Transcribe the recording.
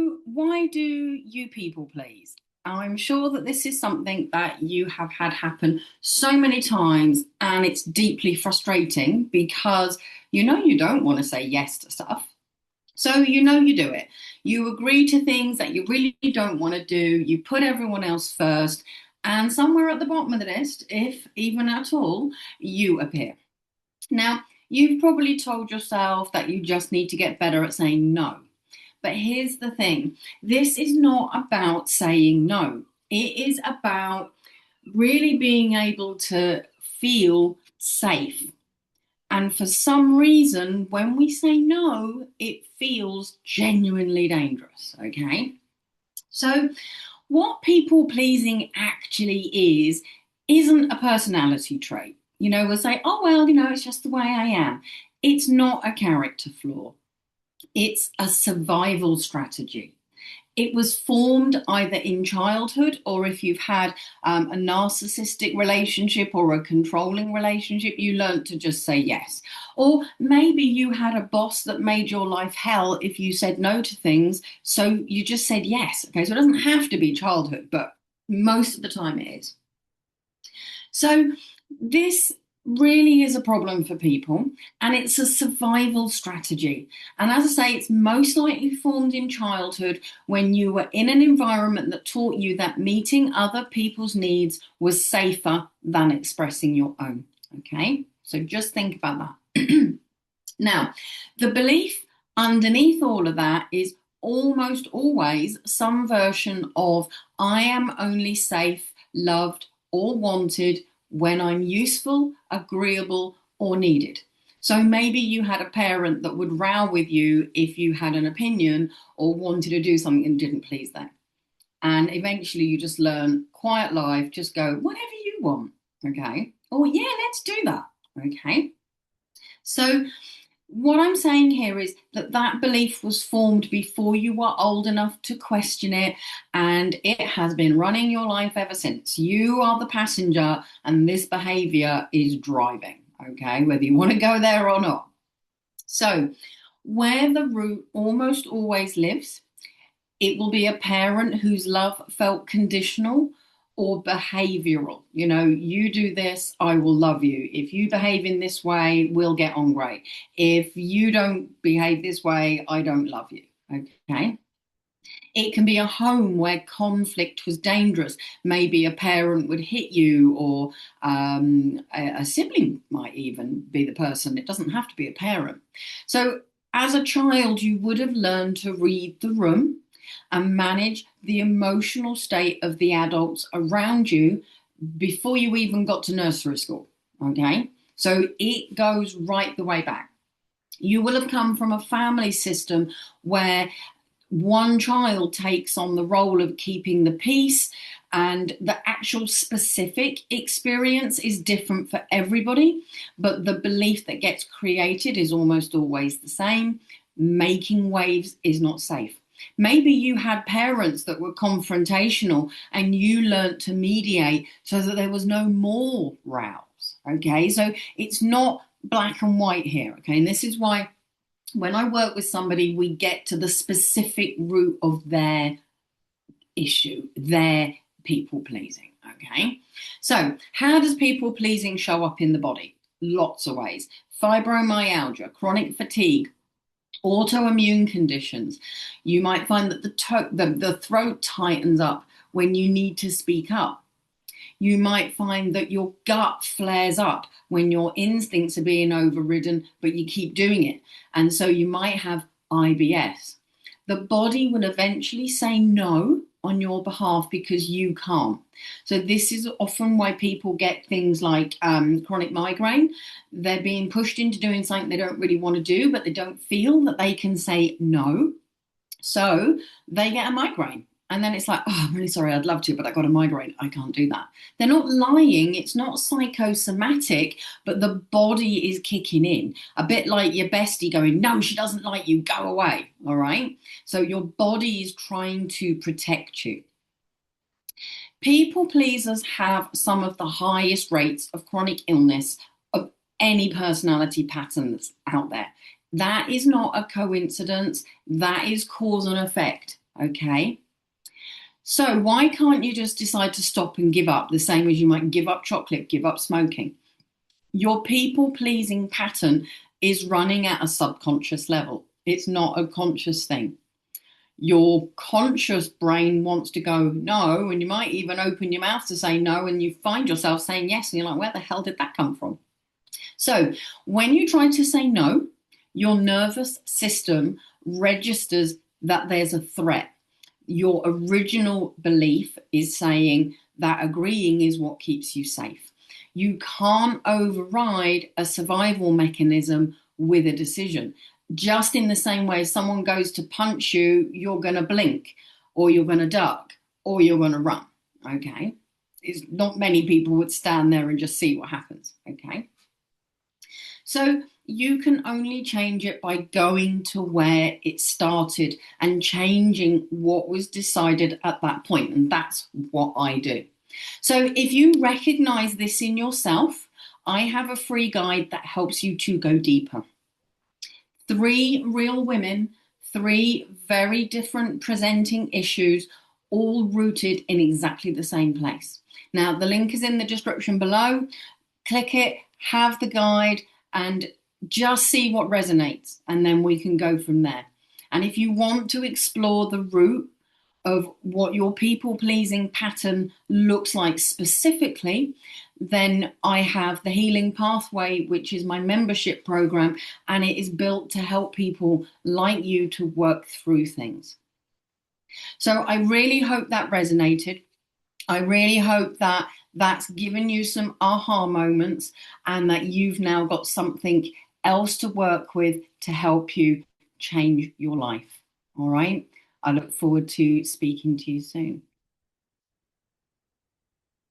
So, why do you people please? I'm sure that this is something that you have had happen so many times, and it's deeply frustrating because you don't want to say yes to stuff. So, you do it. You agree to things that you really don't want to do. You put everyone else first, and somewhere at the bottom of the list, if even at all, you appear. Now, you've probably told yourself that you just need to get better at saying no. But here's the thing, this is not about saying no. It is about really being able to feel safe. And for some reason, when we say no, it feels genuinely dangerous. Okay. So, what people pleasing actually isn't a personality trait. We'll say, oh, well, it's just the way I am. It's not a character flaw. It's a survival strategy. It was formed either in childhood, or if you've had a narcissistic relationship or a controlling relationship, you learned to just say yes. Or maybe you had a boss that made your life hell if you said no to things, so you just said yes. Okay, so it doesn't have to be childhood, but most of the time it is. So this really is a problem for people, and it's a survival strategy. And as I say, it's most likely formed in childhood when you were in an environment that taught you that meeting other people's needs was safer than expressing your own. Okay, so just think about that. Now, the belief underneath all of that is almost always some version of I am only safe, loved, or wanted when I'm useful, agreeable, or needed. So maybe you had a parent that would row with you if you had an opinion or wanted to do something and didn't please them. And eventually you just learn, quiet life, just go, whatever you want. Okay. Oh, yeah, let's do that. Okay. So what I'm saying here is that belief was formed before you were old enough to question it, and it has been running your life ever since. You are the passenger, and this behavior is driving, okay, whether you want to go there or not. So, where the root almost always lives, it will be a parent whose love felt conditional or behavioral. You do this, I will love you. If you behave in this way, we'll get on great. If you don't behave this way, I don't love you. Okay. It can be a home where conflict was dangerous. Maybe a parent would hit you, or a sibling might even be the person. It doesn't have to be a parent. So, as a child, you would have learned to read the room and manage the emotional state of the adults around you before you even got to nursery school. Okay, so it goes right the way back. You will have come from a family system where one child takes on the role of keeping the peace, and the actual specific experience is different for everybody, but the belief that gets created is almost always the same. Making waves is not safe. Maybe you had parents that were confrontational and you learnt to mediate so that there was no more rows. Okay, so it's not black and white here. Okay, and this is why when I work with somebody, we get to the specific root of their issue, their people pleasing. Okay, so how does people pleasing show up in the body? Lots of ways. Fibromyalgia, chronic fatigue, autoimmune conditions. You might find that the throat tightens up when you need to speak up. You might find that your gut flares up when your instincts are being overridden, but you keep doing it. And so you might have IBS. The body will eventually say no on your behalf because you can't. So this is often why people get things like chronic migraine. They're being pushed into doing something they don't really want to do, but they don't feel that they can say no. So they get a migraine. And then it's like, oh, I'm really sorry, I'd love to, but I got a migraine. I can't do that. They're not lying. It's not psychosomatic, but the body is kicking in. A bit like your bestie going, no, she doesn't like you, go away. All right. So your body is trying to protect you. People pleasers have some of the highest rates of chronic illness of any personality pattern that's out there. That is not a coincidence. That is cause and effect. Okay. So why can't you just decide to stop and give up, the same as you might give up chocolate, give up smoking? Your people pleasing pattern is running at a subconscious level. It's not a conscious thing. Your conscious brain wants to go no, and you might even open your mouth to say no, and you find yourself saying yes, and you're like, where the hell did that come from? So when you try to say no, your nervous system registers that there's a threat. Your original belief is saying that agreeing is what keeps you safe. You can't override a survival mechanism with a decision. Just in the same way, if someone goes to punch you, you're going to blink, or you're going to duck, or you're going to run. Okay. It's not many people would stand there and just see what happens. Okay. So you can only change it by going to where it started and changing what was decided at that point. And that's what I do. So if you recognize this in yourself, I have a free guide that helps you to go deeper. 3 real women, 3 very different presenting issues, all rooted in exactly the same place. Now, the link is in the description below. Click it, have the guide, and just see what resonates, and then we can go from there. And if you want to explore the root of what your people-pleasing pattern looks like specifically, then I have the Healing Pathway, which is my membership program, and it is built to help people like you to work through things. So I really hope that resonated. I really hope that that's given you some aha moments, and that you've now got something else to work with to help you change your life. All right. I look forward to speaking to you soon.